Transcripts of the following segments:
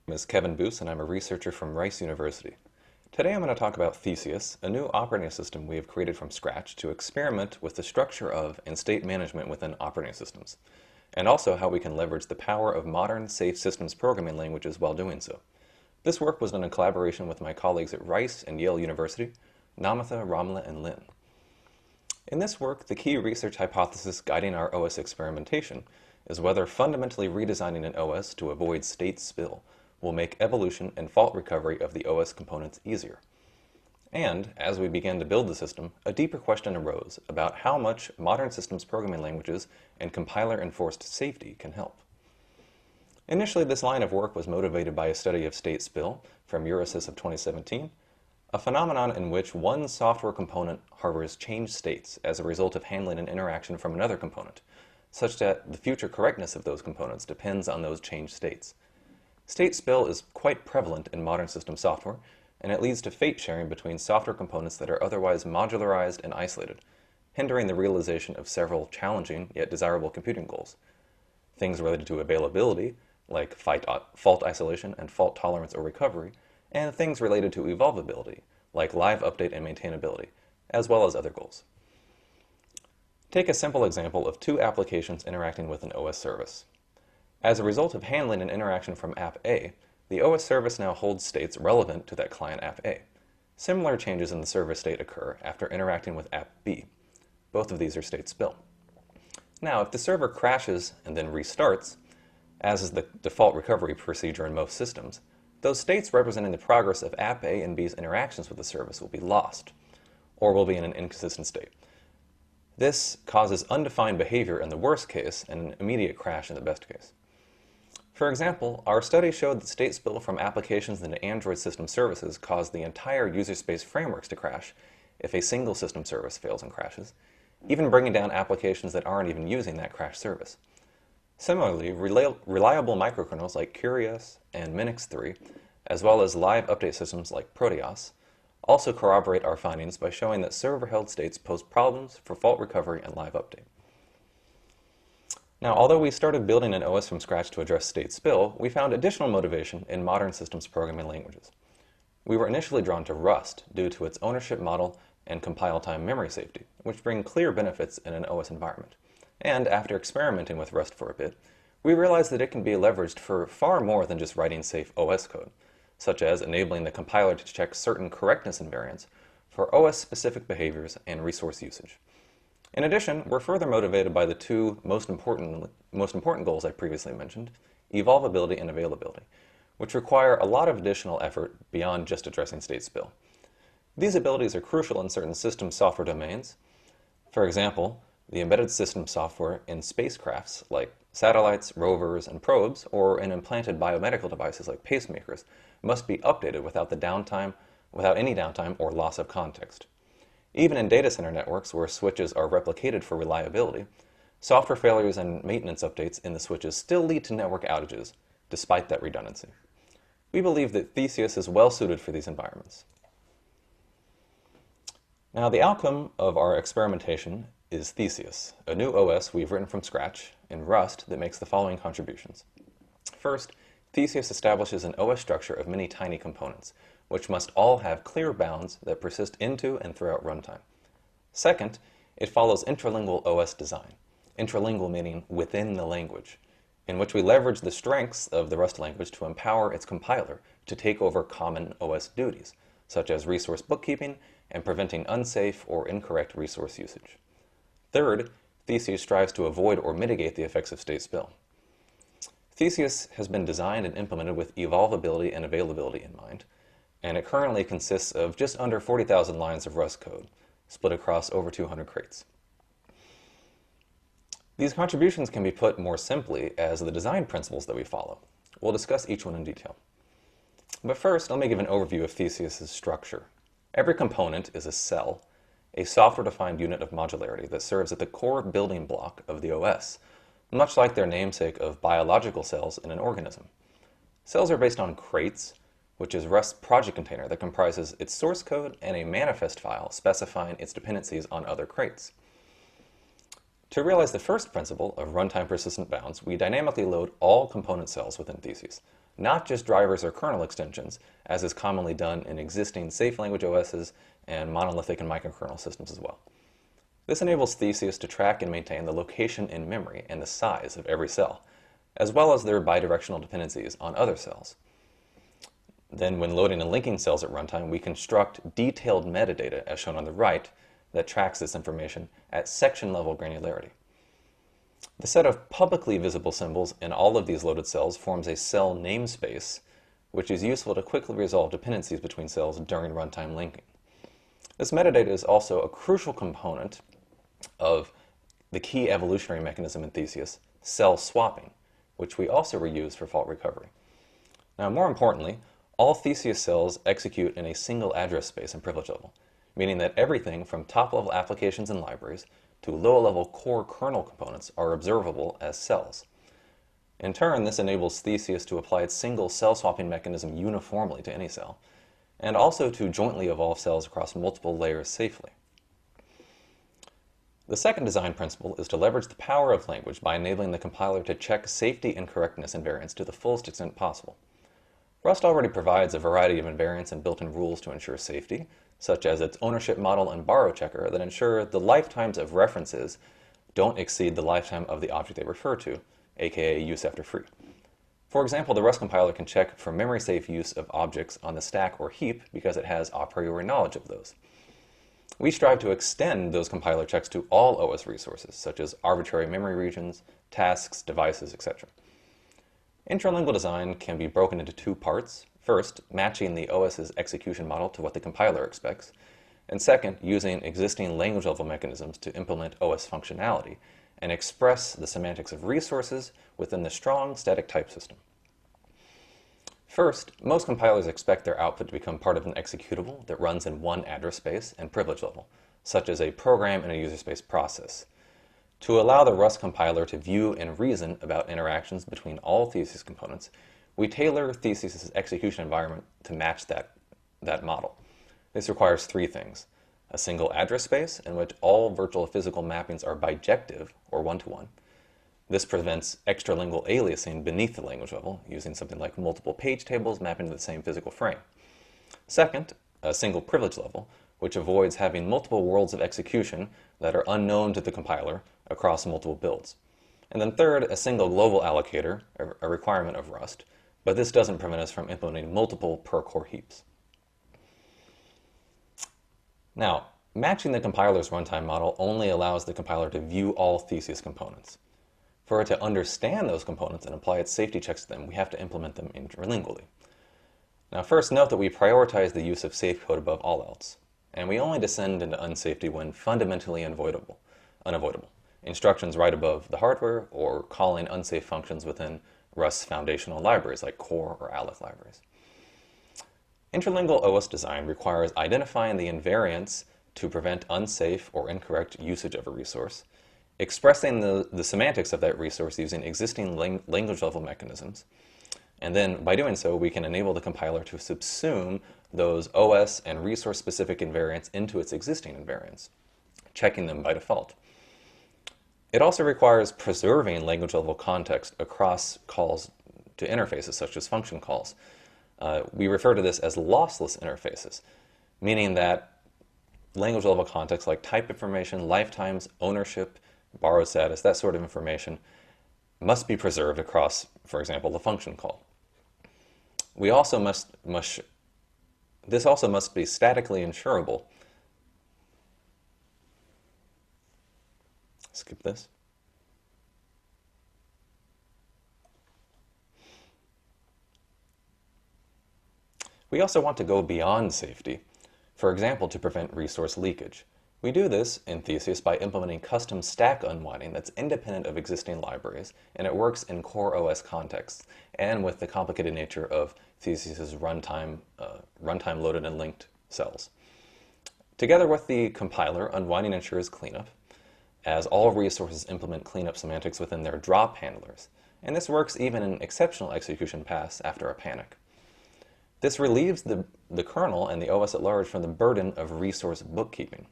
My name is Kevin Boos, and I'm a researcher from Rice University. Today I'm going to talk about Theseus, a new operating system we have created from scratch to experiment with the structure of and state management within operating systems, and also how we can leverage the power of modern, safe systems programming languages while doing so. This work was done in collaboration with my colleagues at Rice and Yale University, Namitha, Ramla, and Lin. In this work, the key research hypothesis guiding our OS experimentation is whether fundamentally redesigning an OS to avoid state spill will make evolution and fault recovery of the OS components easier. And, as we began to build the system, a deeper question arose about how much modern systems programming languages and compiler-enforced safety can help. Initially, this line of work was motivated by a study of state spill from Eurosys of 2017, a phenomenon in which one software component harbors changed states as a result of handling an interaction from another component, such that the future correctness of those components depends on those changed states. State spill is quite prevalent in modern system software, and it leads to fate sharing between software components that are otherwise modularized and isolated, hindering the realization of several challenging yet desirable computing goals. Things related to availability, like fault isolation and fault tolerance or recovery, and things related to evolvability, like live update and maintainability, as well as other goals. Take a simple example of two applications interacting with an OS service. As a result of handling an interaction from app A, the OS service now holds states relevant to that client app A. Similar changes in the server state occur after interacting with app B. Both of these are state spill. Now, if the server crashes and then restarts, as is the default recovery procedure in most systems, those states representing the progress of app A and B's interactions with the service will be lost, or will be in an inconsistent state. This causes undefined behavior in the worst case and an immediate crash in the best case. For example, our study showed that state spill from applications into Android system services caused the entire user space frameworks to crash if a single system service fails and crashes, even bringing down applications that aren't even using that crash service. Similarly, reliable microkernels like Curious and Minix 3, as well as live update systems like Proteus, also corroborate our findings by showing that server-held states pose problems for fault recovery and live update. Now, although we started building an OS from scratch to address state spill, we found additional motivation in modern systems programming languages. We were initially drawn to Rust due to its ownership model and compile-time memory safety, which bring clear benefits in an OS environment. And after experimenting with Rust for a bit, we realized that it can be leveraged for far more than just writing safe OS code, such as enabling the compiler to check certain correctness invariants for OS-specific behaviors and resource usage. In addition, we're further motivated by the two most important goals I previously mentioned, evolvability and availability, which require a lot of additional effort beyond just addressing state spill. These abilities are crucial in certain system software domains. For example, the embedded system software in spacecrafts like satellites, rovers, and probes, or in implanted biomedical devices like pacemakers, must be updated without any downtime or loss of context. Even in data center networks where switches are replicated for reliability, software failures and maintenance updates in the switches still lead to network outages, despite that redundancy. We believe that Theseus is well suited for these environments. Now, the outcome of our experimentation is Theseus, a new OS we've written from scratch in Rust that makes the following contributions. First, Theseus establishes an OS structure of many tiny components, which must all have clear bounds that persist into and throughout runtime. Second, it follows Intralingual OS design, intralingual meaning within the language, in which we leverage the strengths of the Rust language to empower its compiler to take over common OS duties, such as resource bookkeeping and preventing unsafe or incorrect resource usage. Third, Theseus strives to avoid or mitigate the effects of state spill. Theseus has been designed and implemented with evolvability and availability in mind, and it currently consists of just under 40,000 lines of Rust code, split across over 200 crates. These contributions can be put more simply as the design principles that we follow. We'll discuss each one in detail. But first, let me give an overview of Theseus's structure. Every component is a cell, a software-defined unit of modularity that serves as the core building block of the OS, much like their namesake of biological cells in an organism. Cells are based on crates, which is Rust's project container that comprises its source code and a manifest file specifying its dependencies on other crates. To realize the first principle of runtime persistent bounds, we dynamically load all component cells within Theseus, not just drivers or kernel extensions, as is commonly done in existing safe language OSs and monolithic and microkernel systems as well. This enables Theseus to track and maintain the location in memory and the size of every cell, as well as their bidirectional dependencies on other cells. Then, when loading and linking cells at runtime, we construct detailed metadata, as shown on the right, that tracks this information at section-level granularity. The set of publicly visible symbols in all of these loaded cells forms a cell namespace, which is useful to quickly resolve dependencies between cells during runtime linking. This metadata is also a crucial component of the key evolutionary mechanism in Theseus, cell swapping, which we also reuse for fault recovery. Now, more importantly, all Theseus cells execute in a single address space and privilege level, meaning that everything from top-level applications and libraries to low-level core kernel components are observable as cells. In turn, this enables Theseus to apply its single cell swapping mechanism uniformly to any cell, and also to jointly evolve cells across multiple layers safely. The second design principle is to leverage the power of language by enabling the compiler to check safety and correctness invariants to the fullest extent possible. Rust already provides a variety of invariants and built-in rules to ensure safety, such as its ownership model and borrow checker that ensure the lifetimes of references don't exceed the lifetime of the object they refer to, aka use after free. For example, the Rust compiler can check for memory-safe use of objects on the stack or heap because it has a priori knowledge of those. We strive to extend those compiler checks to all OS resources, such as arbitrary memory regions, tasks, devices, etc. Intralingual design can be broken into two parts. First, matching the OS's execution model to what the compiler expects, and second, using existing language-level mechanisms to implement OS functionality and express the semantics of resources within the strong static type system. First, most compilers expect their output to become part of an executable that runs in one address space and privilege level, such as a program in a user space process. To allow the Rust compiler to view and reason about interactions between all Theseus components, we tailor Theseus' execution environment to match that model. This requires three things: a single address space in which all virtual physical mappings are bijective, or one-to-one. This prevents extralingual aliasing beneath the language level, using something like multiple page tables mapping to the same physical frame. Second, a single privilege level, which avoids having multiple worlds of execution that are unknown to the compiler across multiple builds. And then third, a single global allocator, a requirement of Rust, but this doesn't prevent us from implementing multiple per-core heaps. Now, matching the compiler's runtime model only allows the compiler to view all Theseus components. For it to understand those components and apply its safety checks to them, we have to implement them intralingually. Now, first note that we prioritize the use of safe code above all else, and we only descend into unsafety when fundamentally unavoidable. Instructions right above the hardware, or calling unsafe functions within Rust's foundational libraries like core or alloc libraries. Intralingual OS design requires identifying the invariants to prevent unsafe or incorrect usage of a resource, expressing the semantics of that resource using existing language-level mechanisms, and then by doing so we can enable the compiler to subsume those OS and resource-specific invariants into its existing invariants, checking them by default. It also requires preserving language-level context across calls to interfaces, such as function calls. We refer to this as lossless interfaces, meaning that language-level context like type information, lifetimes, ownership, borrow status, that sort of information must be preserved across, for example, the function call. This also must be statically insurable. Skip this. We also want to go beyond safety, for example, to prevent resource leakage. We do this in Theseus by implementing custom stack unwinding that's independent of existing libraries, and it works in core OS contexts and with the complicated nature of Theseus' runtime loaded and linked cells. Together with the compiler, unwinding ensures cleanup, as all resources implement cleanup semantics within their drop handlers, and this works even in exceptional execution paths after a panic. This relieves the kernel and the OS at large from the burden of resource bookkeeping.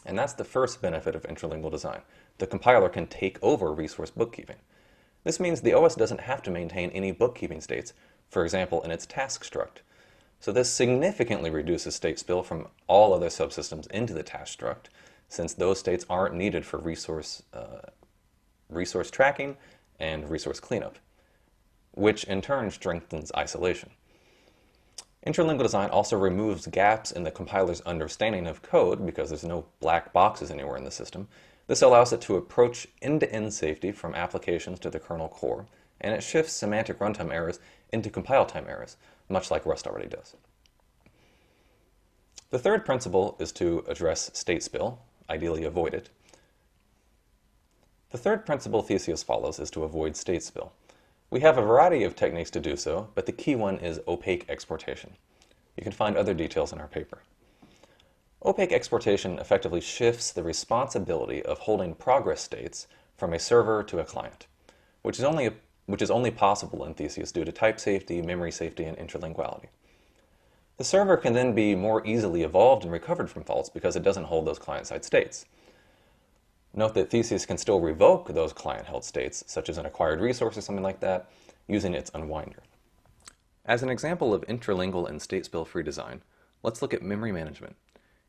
And that's the first benefit of intralingual design. The compiler can take over resource bookkeeping. This means the OS doesn't have to maintain any bookkeeping states for example, in its task struct. So this significantly reduces state spill from all other subsystems into the task struct, since those states aren't needed for resource tracking and resource cleanup, which in turn strengthens isolation. Intralingual design also removes gaps in the compiler's understanding of code because there's no black boxes anywhere in the system. This allows it to approach end-to-end safety from applications to the kernel core, and it shifts semantic runtime errors into compile time errors, much like Rust already does. The third principle is to address state spill, ideally avoid it. The third principle Theseus follows is to avoid state spill. We have a variety of techniques to do so, but the key one is opaque exportation. You can find other details in our paper. Opaque exportation effectively shifts the responsibility of holding progress states from a server to a client, which is only possible in Theseus due to type safety, memory safety, and interlinguality. The server can then be more easily evolved and recovered from faults because it doesn't hold those client-side states. Note that Theseus can still revoke those client-held states, such as an acquired resource or something like that, using its unwinder. As an example of intralingual and state spill-free design, let's look at memory management.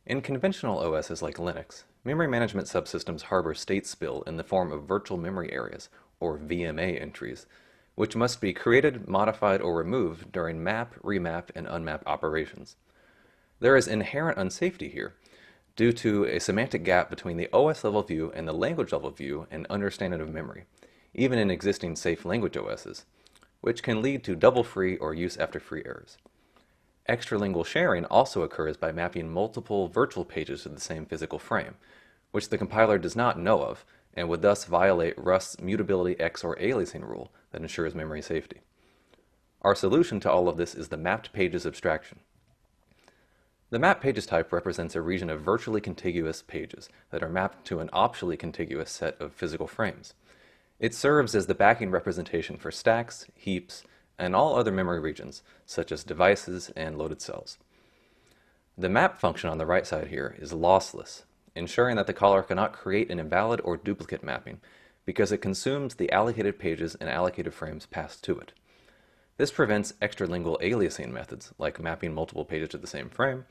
In conventional OSs like Linux, memory management subsystems harbor state spill in the form of virtual memory areas, or VMA entries, which must be created, modified, or removed during map, remap, and unmap operations. There is inherent unsafety here, due to a semantic gap between the OS level view and the language level view and understanding of memory, even in existing safe language OSs, which can lead to double-free or use-after-free errors. Extralingual sharing also occurs by mapping multiple virtual pages to the same physical frame, which the compiler does not know of, and would thus violate Rust's mutability XOR aliasing rule that ensures memory safety. Our solution to all of this is the mapped pages abstraction. The map pages type represents a region of virtually contiguous pages that are mapped to an optionally contiguous set of physical frames. It serves as the backing representation for stacks, heaps, and all other memory regions, such as devices and loaded cells. The map function on the right side here is lossless, ensuring that the caller cannot create an invalid or duplicate mapping because it consumes the allocated pages and allocated frames passed to it. This prevents extralingual aliasing methods, like mapping multiple pages to the same frame,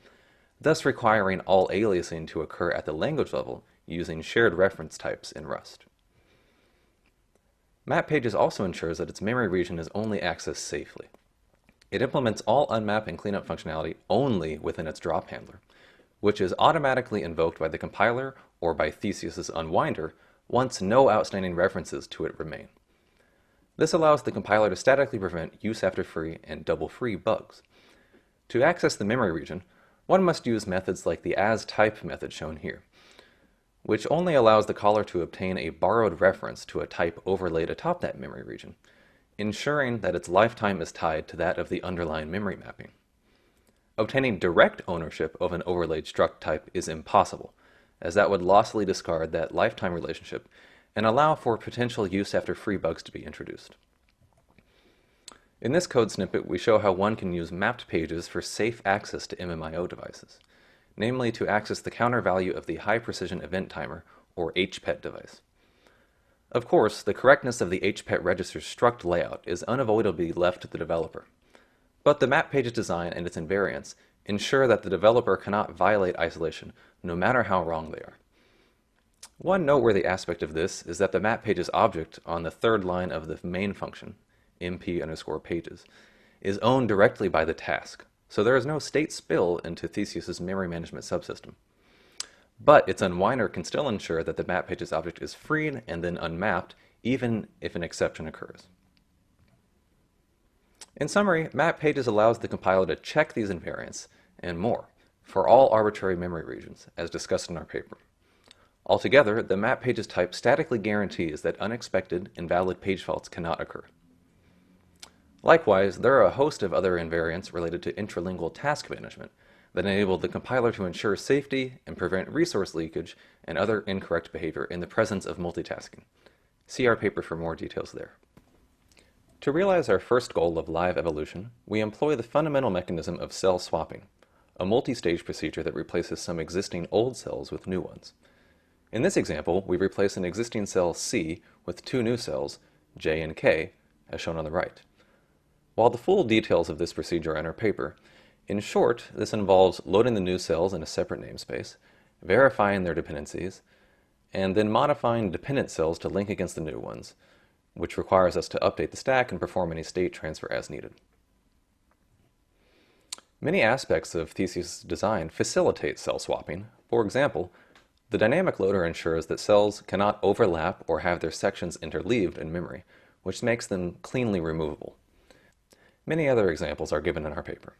thus requiring all aliasing to occur at the language level using shared reference types in Rust. Map pages also ensures that its memory region is only accessed safely. It implements all unmap and cleanup functionality only within its drop handler, which is automatically invoked by the compiler or by Theseus's unwinder once no outstanding references to it remain. This allows the compiler to statically prevent use-after-free and double-free bugs. To access the memory region, one must use methods like the asType method shown here, which only allows the caller to obtain a borrowed reference to a type overlaid atop that memory region, ensuring that its lifetime is tied to that of the underlying memory mapping. Obtaining direct ownership of an overlaid struct type is impossible, as that would lossily discard that lifetime relationship and allow for potential use-after-free bugs to be introduced. In this code snippet, we show how one can use mapped pages for safe access to MMIO devices, namely to access the counter value of the high-precision event timer, or HPET device. Of course, the correctness of the HPET register's struct layout is unavoidably left to the developer, but the map page's design and its invariants ensure that the developer cannot violate isolation no matter how wrong they are. One noteworthy aspect of this is that the map pages object on the third line of the main function, mp_pages, is owned directly by the task, so there is no state spill into Theseus's memory management subsystem. But its unwinder can still ensure that the map pages object is freed and then unmapped, even if an exception occurs. In summary, map pages allows the compiler to check these invariants and more for all arbitrary memory regions, as discussed in our paper. Altogether, the map pages type statically guarantees that unexpected, invalid page faults cannot occur. Likewise, there are a host of other invariants related to intralingual task management that enable the compiler to ensure safety and prevent resource leakage and other incorrect behavior in the presence of multitasking. See our paper for more details there. To realize our first goal of live evolution, we employ the fundamental mechanism of cell swapping, a multi-stage procedure that replaces some existing old cells with new ones. In this example, we replace an existing cell C with two new cells, J and K, as shown on the right. While the full details of this procedure are in our paper, in short, this involves loading the new cells in a separate namespace, verifying their dependencies, and then modifying dependent cells to link against the new ones, which requires us to update the stack and perform any state transfer as needed. Many aspects of Theseus' design facilitate cell swapping. For example, the dynamic loader ensures that cells cannot overlap or have their sections interleaved in memory, which makes them cleanly removable. Many other examples are given in our paper.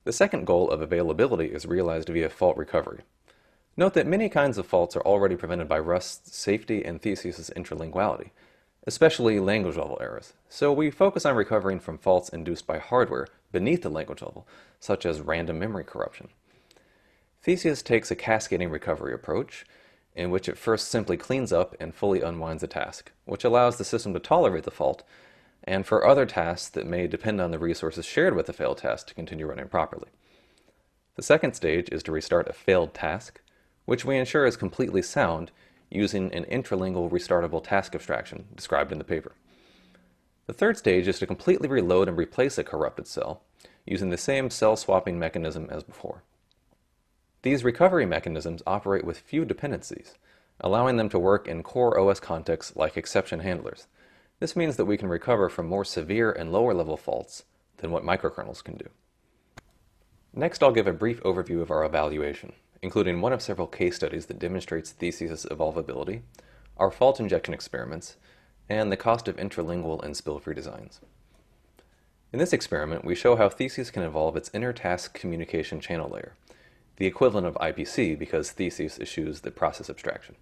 The second goal of availability is realized via fault recovery. Note that many kinds of faults are already prevented by Rust's safety and Theseus' interlinguality, especially language-level errors, so we focus on recovering from faults induced by hardware beneath the language level, such as random memory corruption. Theseus takes a cascading recovery approach, in which it first simply cleans up and fully unwinds the task, which allows the system to tolerate the fault, and for other tasks that may depend on the resources shared with the failed task to continue running properly. The second stage is to restart a failed task, which we ensure is completely sound using an intralingual restartable task abstraction described in the paper. The third stage is to completely reload and replace a corrupted cell using the same cell swapping mechanism as before. These recovery mechanisms operate with few dependencies, allowing them to work in core OS contexts like exception handlers. This means that we can recover from more severe and lower level faults than what microkernels can do. Next, I'll give a brief overview of our evaluation, including one of several case studies that demonstrates Theseus' evolvability, our fault injection experiments, and the cost of intralingual and spill-free designs. In this experiment, we show how Theseus can evolve its inter-task communication channel layer, the equivalent of IPC because Theseus eschews the process abstraction.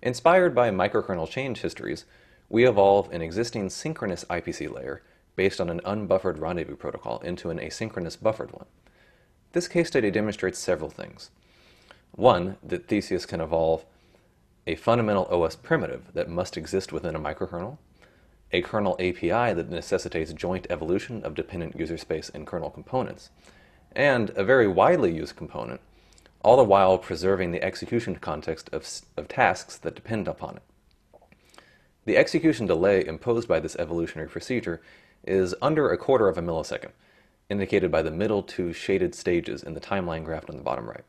Inspired by microkernel change histories, we evolve an existing synchronous IPC layer based on an unbuffered rendezvous protocol into an asynchronous buffered one. This case study demonstrates several things. One, that Theseus can evolve a fundamental OS primitive that must exist within a microkernel, a kernel API that necessitates joint evolution of dependent user space and kernel components, and a very widely used component, all the while preserving the execution context of tasks that depend upon it. The execution delay imposed by this evolutionary procedure is under a quarter of a millisecond, indicated by the middle two shaded stages in the timeline graph on the bottom right.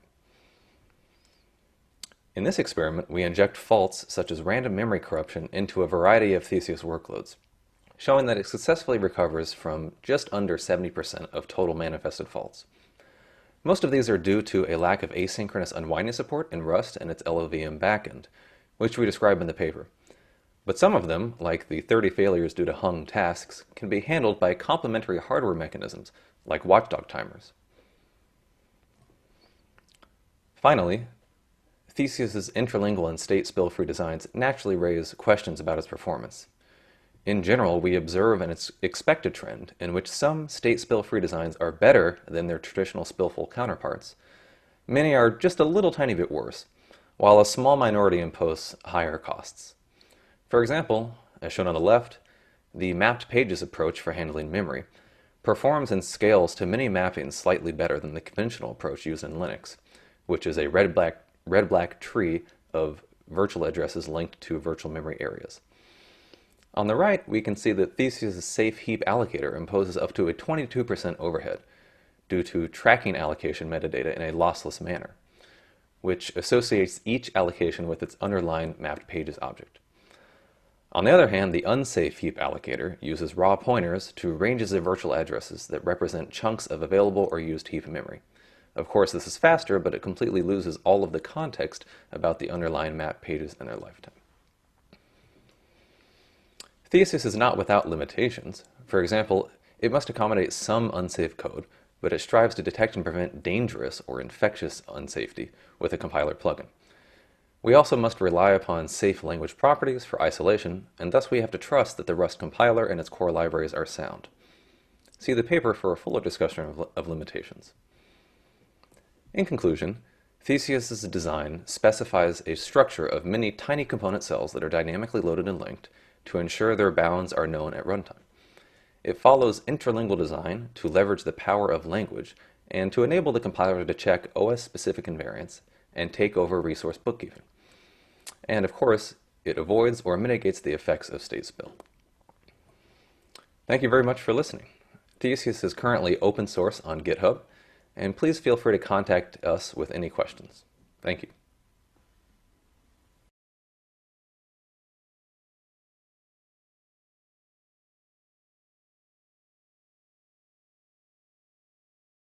In this experiment, we inject faults such as random memory corruption into a variety of Theseus workloads, showing that it successfully recovers from just under 70% of total manifested faults. Most of these are due to a lack of asynchronous unwinding support in Rust and its LLVM backend, which we describe in the paper. But some of them, like the 30 failures due to hung tasks, can be handled by complementary hardware mechanisms like watchdog timers. Finally, Theseus' intralingual and state spill-free designs naturally raise questions about its performance. In general, we observe an expected trend in which some state spill-free designs are better than their traditional spill-full counterparts. Many are just a little tiny bit worse, while a small minority impose higher costs. For example, as shown on the left, the mapped pages approach for handling memory performs and scales to many mappings slightly better than the conventional approach used in Linux, which is a red-black tree of virtual addresses linked to virtual memory areas. On the right, we can see that Theseus' safe heap allocator imposes up to a 22% overhead due to tracking allocation metadata in a lossless manner, which associates each allocation with its underlying mapped pages object. On the other hand, the unsafe heap allocator uses raw pointers to ranges of virtual addresses that represent chunks of available or used heap memory. Of course, this is faster, but it completely loses all of the context about the underlying map pages and their lifetime. Theseus is not without limitations. For example, it must accommodate some unsafe code, but it strives to detect and prevent dangerous or infectious unsafety with a compiler plugin. We also must rely upon safe language properties for isolation, and thus we have to trust that the Rust compiler and its core libraries are sound. See the paper for a fuller discussion of limitations. In conclusion, Theseus' design specifies a structure of many tiny component cells that are dynamically loaded and linked to ensure their bounds are known at runtime. It follows intralingual design to leverage the power of language and to enable the compiler to check OS-specific invariants and take over resource bookkeeping. And of course, it avoids or mitigates the effects of state spill. Thank you very much for listening. Theseus is currently open source on GitHub, and please feel free to contact us with any questions. Thank you.